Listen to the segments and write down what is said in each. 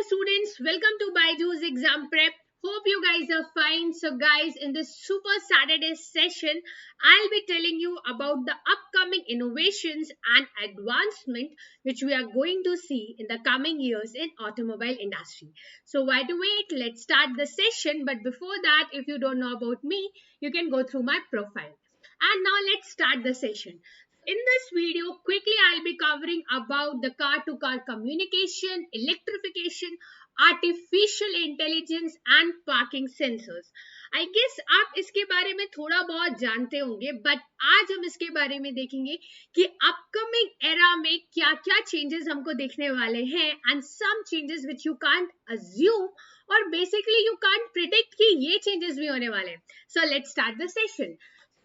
students, welcome to Byju's exam prep. Hope you guys are fine. So guys, in this super Saturday session, I'll be telling you about the upcoming innovations and advancement which we are going to see in the coming years in automobile industry. So why to wait? Let's start the session. But before that, if you don't know about me, you can go through my profile. And now let's start the session. In this video, quickly I'll be covering about the car-to-car communication, electrification, artificial intelligence and parking sensors. I guess आप इसके बारे में थोड़ा बहुत जानते होंगे, but आज हम इसके बारे में देखेंगे कि अपकमिंग एरा में क्या क्या चेंजेस हमको देखने वाले हैं and some changes which you can't assume और basically you can't predict कि ये changes भी होने वाले हैं. So let's start the session.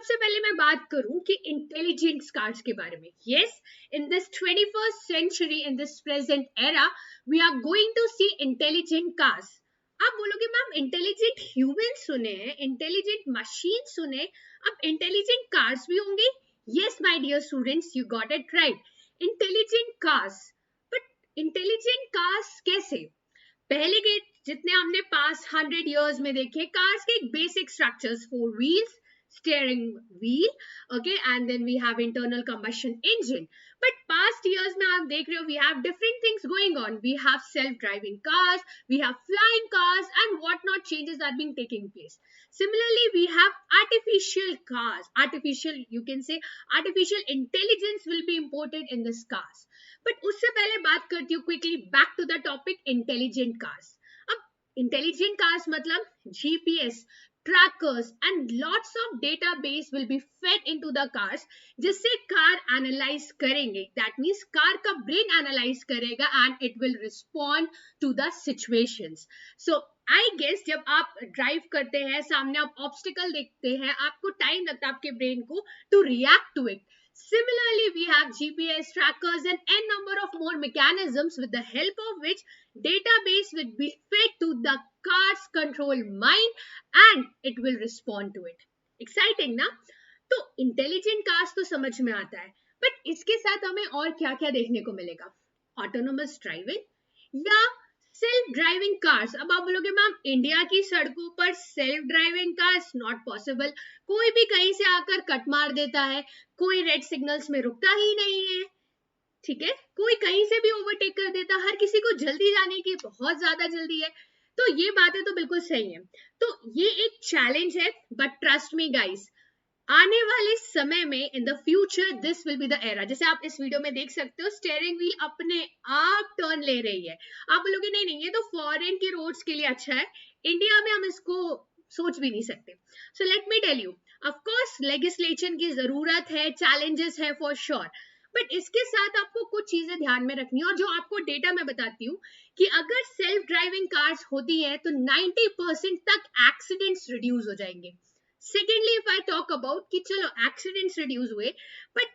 सबसे पहले मैं बात करूं कि इंटेलिजेंट कार्स के बारे में. Yes, in this 21st century, in this present era, we are going to see intelligent cars. आप बोलोगे मैम इंटेलिजेंट ह्यूमन सुने हैं, इंटेलिजेंट मशीन सुने, अब इंटेलिजेंट कार्स भी होंगे. Yes my dear students, you got it right, intelligent cars. But intelligent cars कैसे? पहले के जितने हमने पास 100 years में देखे कार्स के basic structures, 4 wheels, steering wheel, okay, and then we have internal combustion engine. But past years में आप देख रहे हो, we have different things going on. We have self-driving cars, we have flying cars, and what-not changes are being taking place. Similarly, we have artificial cars. You can say artificial intelligence will be imported in this cars. But उससे पहले बात करती हूँ quickly back to the topic intelligent cars. अब intelligent cars मतलब GPS, trackers and lots of database will be fed into the cars जिससे car analyze करेंगे. That means car का brain analyze करेगा and it will respond to the situations. So I guess जब आप drive करते हैं, सामने आप ऑब्स्टिकल देखते हैं, आपको टाइम लगता है आपके ब्रेन को to react to it. Similarly, we have GPS trackers and n number of more mechanisms with the help of which database will be fed to the car's control mind and it will respond to it. Exciting ना? तो intelligent cars तो समझ में आता है, but इसके साथ हमें और क्या क्या देखने को मिलेगा? Autonomous driving या सेल्फ ड्राइविंग कार्स. अब आप बोलोगे मैम इंडिया की सड़कों पर self driving cars not possible. कोई भी कहीं से आकर कट मार देता है, कोई रेड सिग्नल्स में रुकता ही नहीं है, ठीक है, कोई कहीं से भी ओवरटेक कर देता, हर किसी को जल्दी जाने की बहुत ज्यादा जल्दी है. तो ये बातें तो बिल्कुल सही है. तो ये एक चैलेंज है, बट ट्रस्ट मी गाइस, आने वाले समय में in the future this will be the era. जैसे आप इस वीडियो में देख सकते हो, स्टीयरिंग व्हील अपने आप टर्न ले रही है. आप बोलोगे नहीं नहीं, ये तो फॉरेन के रोड्स के लिए अच्छा है, इंडिया में हम इसको सोच भी नहीं सकते. So let me tell you, of course legislation की जरूरत है, चैलेंजेस है फॉर श्योर, बट इसके साथ आपको कुछ चीजें ध्यान में रखनी है. और जो आपको डेटा मैं बताती हूँ कि अगर सेल्फ ड्राइविंग कार्स होती है तो 90% तक एक्सीडेंट्स रिड्यूस हो जाएंगे. Secondly, if I talk about कि चलो एक्सीडेंट्स रिड्यूस हुए, बट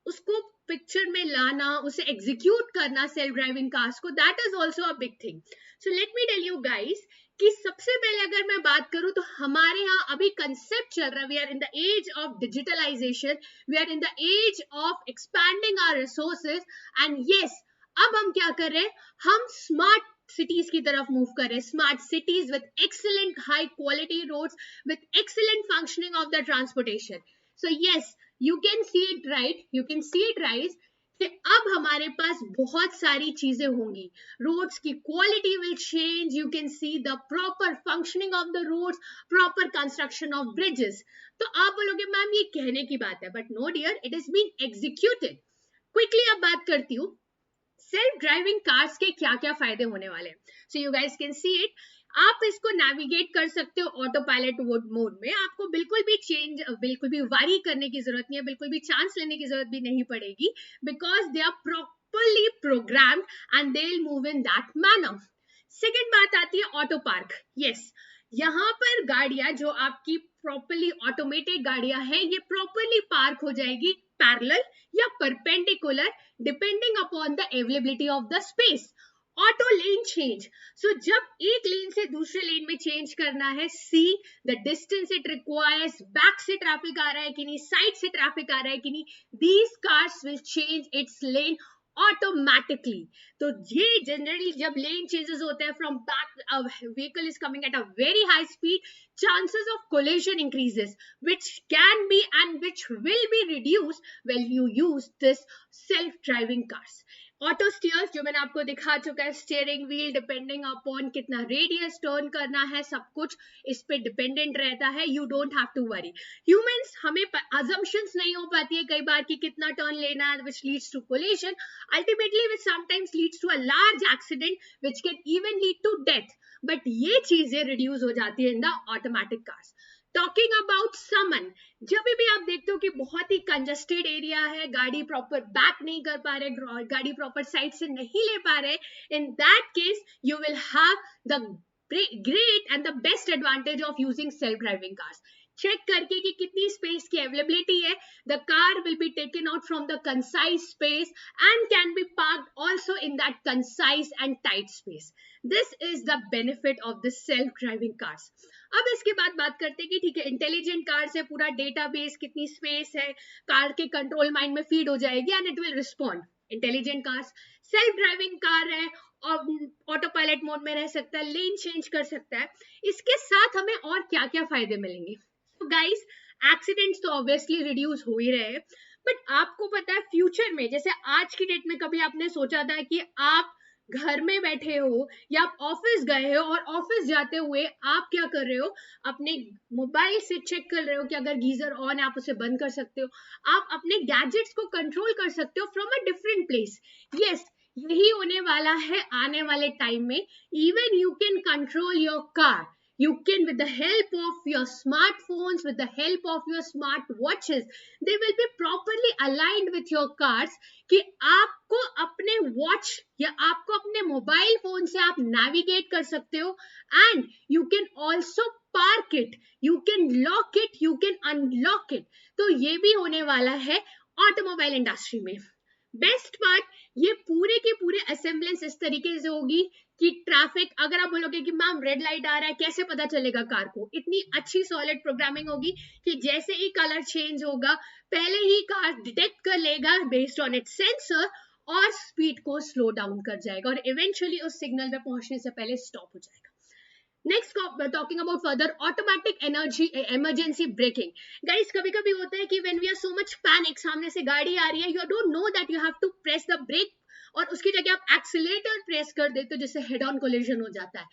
उसको पिक्चर में लाना, उसे एग्जीक्यूट करना सेल्फ ड्राइविंग कार्स को, that is also a big thing. So let me tell you guys कि सबसे पहले अगर मैं बात करूं तो हमारे यहाँ अभी कंसेप्ट चल रहा है, we are in the age of digitalization, we are in the age of expanding our resources and yes, अब हम क्या कर रहे हैं, हम स्मार्ट सिटीज की तरफ मूव कर रहे हैं. Smart cities with excellent high quality roads with excellent functioning of the transportation. So yes, you can see it right, you can see it right कि अब हमारे पास बहुत सारी चीजें होंगी. रोड्स की quality will change, you can see the proper functioning of the roads, proper construction of bridges. तो आप बोलोगे मैम ये कहने की बात है, but no dear, it is being executed. Quickly अब बात करती हूँ सेल्फ ड्राइविंग कार्स के क्या क्या फायदे होने वाले हैं. So you guys can see it. आप इसको नेविगेट कर सकते हो ऑटो पायलट मोड में. आपको बिल्कुल भी वारी करने की जरूरत नहीं है, बिल्कुल भी चांस लेने की जरूरत भी नहीं पड़ेगी, because they are properly programmed and they will move in that manner. Second बात आती है ऑटो पार्क. यस, यहाँ पर गाड़ियां जो आपकी प्रॉपरली ऑटोमेटेड गाड़ियां हैं, ये प्रॉपरली पार्क हो जाएगी पैरेलल या perpendicular depending upon the availability of the space. Auto lane change, so जब एक लेन से दूसरे लेन में चेंज करना है, see the distance it requires, back से ट्रैफिक आ रहा है कि नहीं, साइड से ट्रैफिक आ रहा है कि नहीं, these cars will change it's lane automatically. तो ये जनरली जब लेन चेंजेस होते हैं from back, vehicle is coming at a very high speed, chances of collision increases, which can be and which will be reduced when you use this self driving cars. Auto steers जो मैंने आपको दिखा चुका है, steering wheel depending upon कितना radius turn करना है, सब कुछ इस पे डिपेंडेंट रहता है. You don't have to worry. Humans हमें अजम्पशंस नहीं हो पाती है कई बार कि कितना टर्न लेना है, which leads to collision, ultimately which sometimes leads to a large accident which can even lead to death. But ये चीजें रिड्यूस हो जाती है in the automatic cars. Talking about summon, जब भी आप देखते हो कि बहुत ही कंजस्टेड एरिया है, गाड़ी प्रॉपर बैक नहीं कर पा रहे, गाड़ी प्रॉपर साइड से नहीं ले पा रहे, in that case you will have the great and the best advantage of using self-driving cars. Check करके कि कितनी स्पेस की अवेलेबिलिटी है. The car will be taken out from the concise space and can be parked also in that concise and tight space. This is the benefit of the self driving cars. अब इसके बाद बात करते हैं कि ठीक है, इंटेलिजेंट कार से पूरा डेटाबेस, कितनी स्पेस है, कार के कंट्रोल माइंड में फीड हो जाएगी and it will respond. Intelligent cars, self driving car है और ऑटो पायलट मोड में रह सकता है, लेन चेंज कर सकता है. इसके साथ हमें और क्या क्या फायदे मिलेंगे? तो गाइस, एक्सीडेंट्स तो ऑब्वियसली रिड्यूस हो ही रहे हैं, बट आपको पता है फ्यूचर में, जैसे आज की डेट में कभी आपने सोचा था कि आप घर में बैठे हो या आप ऑफिस गए हो और ऑफिस जाते हुए आप क्या कर रहे हो, अपने मोबाइल से चेक कर रहे हो कि अगर गीजर ऑन है आप उसे बंद कर सकते हो, आप अपने गैजेट्स को कंट्रोल कर सकते हो from a different place. Yes, यही होने वाला है आने वाले टाइम में. Even you can control your car. You can, with the help of your smartphones, with the help of your smart watches, they will be properly aligned with your cars, कि आपको अपने वॉच या आपको अपने mobile phone से आप navigate कर सकते हो. And you can also park it, you can lock it, you can unlock it. तो ये भी होने वाला है ऑटोमोबाइल इंडस्ट्री में. बेस्ट पार्ट, ये पूरे के पूरे असेंबलेंस इस तरीके से होगी कि ट्रैफिक, अगर आप बोलोगे कि मैम रेड लाइट आ रहा है, कैसे पता चलेगा कार को, इतनी अच्छी सॉलिड प्रोग्रामिंग होगी कि जैसे ही कलर चेंज होगा पहले ही कार डिटेक्ट कर लेगा बेस्ड ऑन इट्स सेंसर और स्पीड को स्लो डाउन कर जाएगा और इवेंचुअली उस सिग्नल पे पहुंचने से पहले स्टॉप हो जाएगा. Next talking about further, automatic emergency braking. Guys, कभी कभी होता है कि when we are so much panic, सामने से गाड़ी आ रही है, you don't know that you have to press the brake और उसकी जगह आप एक्सीलरेटर प्रेस कर देते हो जिससे हेड ऑन कोलिजन हो जाता है.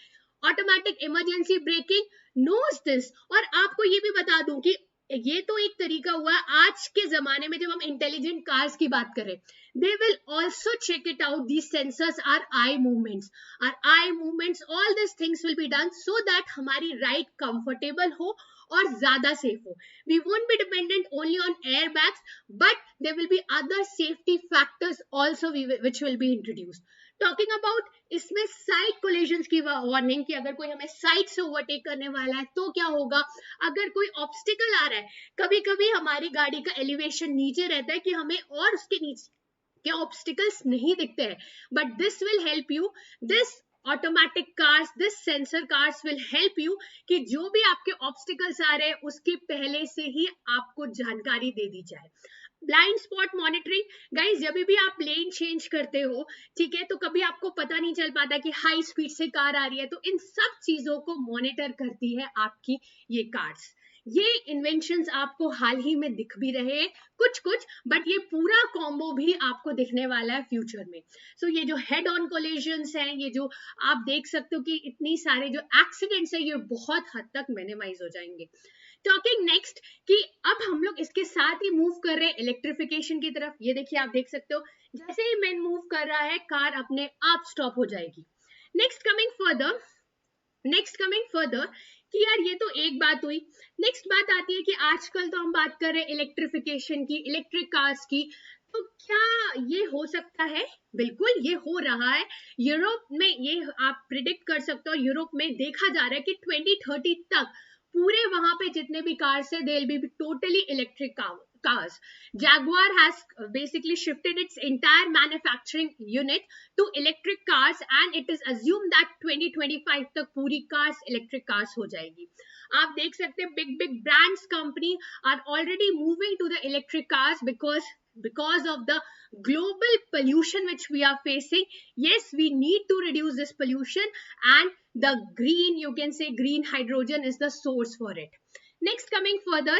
Automatic emergency braking knows this. और आपको ये भी बता दूं कि ये तो एक तरीका हुआ आज के जमाने में जब हम इंटेलिजेंट कार्स की बात करें, they will also check it out. These sensors are eye movements. Our eye movements, all these things will be done so that हमारी ride comfortable हो और ज्यादा सेफ हो. We won't be dependent only on airbags, but there will be other safety factors also which will be introduced. Talking about इसमें side collisions की warning, कि अगर कोई हमें साइड से ओवरटेक करने वाला है तो क्या होगा, अगर कोई ऑब्स्टिकल आ रहा है, कभी कभी हमारी गाड़ी का एलिवेशन नीचे रहता है कि हमें और उसके नीचे के ऑब्स्टिकल्स नहीं दिखते हैं, but this will help you. This automatic cars, this sensor cars will help you कि जो भी आपके ऑब्स्टिकल्स आ रहे हैं उसके पहले से ही आपको जानकारी दे दी जाए. Blind spot monitoring. गाइस, जब भी आप लेन चेंज करते हो, ठीक है, तो कभी आपको पता नहीं चल पाता कि हाई स्पीड से कार आ रही है, तो इन सब चीजों को मॉनिटर करती है आपकी ये कार्स. ये इन्वेंशंस आपको हाल ही में दिख भी रहे हैं कुछ कुछ, बट ये पूरा कॉम्बो भी आपको दिखने वाला है फ्यूचर में. सो ये जो हेड ऑन कोलिजन्स हैं, ये जो आप देख सकते हो कि इतनी सारे जो एक्सीडेंट्स हैं, ये बहुत हद तक मिनिमाइज हो जाएंगे. टॉकिंग नेक्स्ट कि अब हम लोग इसके साथ ही मूव कर रहे हैं इलेक्ट्रिफिकेशन की तरफ. ये देखिए, आप देख सकते हो जैसे ही मैन मूव कर रहा है कार अपने आप स्टॉप हो जाएगी. नेक्स्ट कमिंग फर्दर कि यार ये तो एक बात हुई. नेक्स्ट बात आती है कि आजकल तो हम बात कर रहे हैं इलेक्ट्रिफिकेशन की, इलेक्ट्रिक कार्स की. तो क्या ये हो सकता है? बिल्कुल ये हो रहा है. यूरोप में ये आप प्रिडिक्ट कर सकते हो, यूरोप में देखा जा रहा है कि 2030 तक पूरे वहां पे जितने भी कार्स है, they'll be totally electric cars. Jaguar has basically shifted its entire manufacturing unit to electric cars and it is assumed that 2025 तक पूरी cars electric cars हो जाएगी. आप देख सकते हैं big brands company are already moving to the electric cars because because of the global pollution which we are facing. Yes, we need to reduce this pollution, and the green, you can say green hydrogen is the source for it. next coming further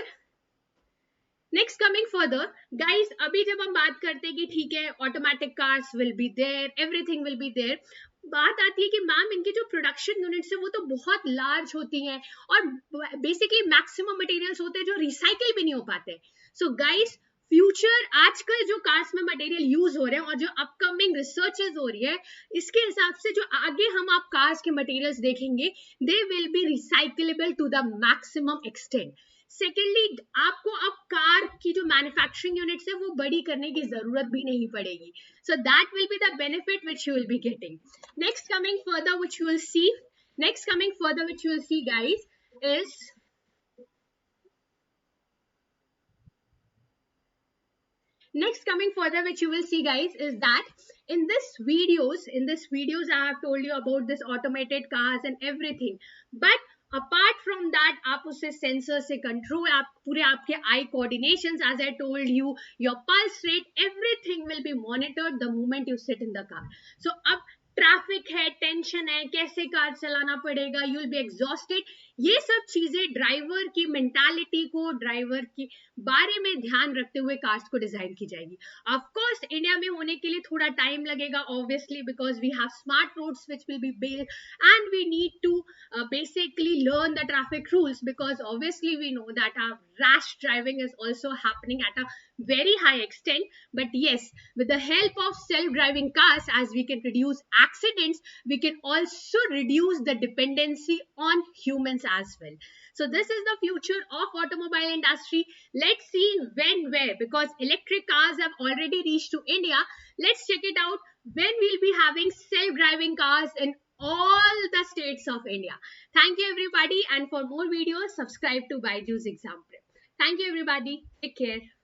next coming further guys, अभी जब हम बात करते हैं कि ठीक है automatic cars will be there, everything will be there, बात आती है कि मैम इनके जो प्रोडक्शन यूनिट्स है वो तो बहुत लार्ज होती हैं और बेसिकली मैक्सिमम मटेरियल्स होते हैं जो रिसाइकिल भी नहीं हो पाते. सो गाइस, फ्यूचर आजकल जो कार्स में मटेरियल यूज हो रहे हैं और जो अपकमिंग रिसर्चेस हो रही है, इसके हिसाब से जो आगे हम आप कार्स के मटेरियल्स देखेंगे, they will be recyclable to the maximum extent. Secondly, आपको अब कार की जो मैन्युफैक्चरिंग यूनिट्स है वो बड़ी करने की जरूरत भी नहीं पड़ेगी. So that will be the benefit which you will be getting. Next coming further which you will see guys is next coming further which you will see guys is that in this videos I have told you about this automated cars and everything, but apart from that आप उसे sensor से control, आप पूरे आपके आई coordinations, as I told you, your pulse rate, everything will be monitored the moment you sit in the car. So अब traffic है, tension है, कैसे कार चलाना पड़ेगा, यू विल बी एग्जॉस्टेड, ये सब चीजें ड्राइवर की मेंटालिटी को, ड्राइवर के बारे में ध्यान रखते हुए कार्स को डिजाइन की जाएगी. ऑफ कोर्स इंडिया में होने के लिए थोड़ा टाइम लगेगा obviously, because we have smart roads which will be built and we need to basically learn the traffic rules, because obviously we know that our rash driving is also happening at a very high extent. But yes, with the help of self-driving cars, as we can reduce accidents, we can also reduce the dependency on humans as well. So this is the future of automobile industry. Let's see when, where, because electric cars have already reached to India. Let's check it out when we'll be having self-driving cars in all the states of India. Thank you everybody, and for more videos subscribe to Byju's Exam Prep. Thank you everybody, take care.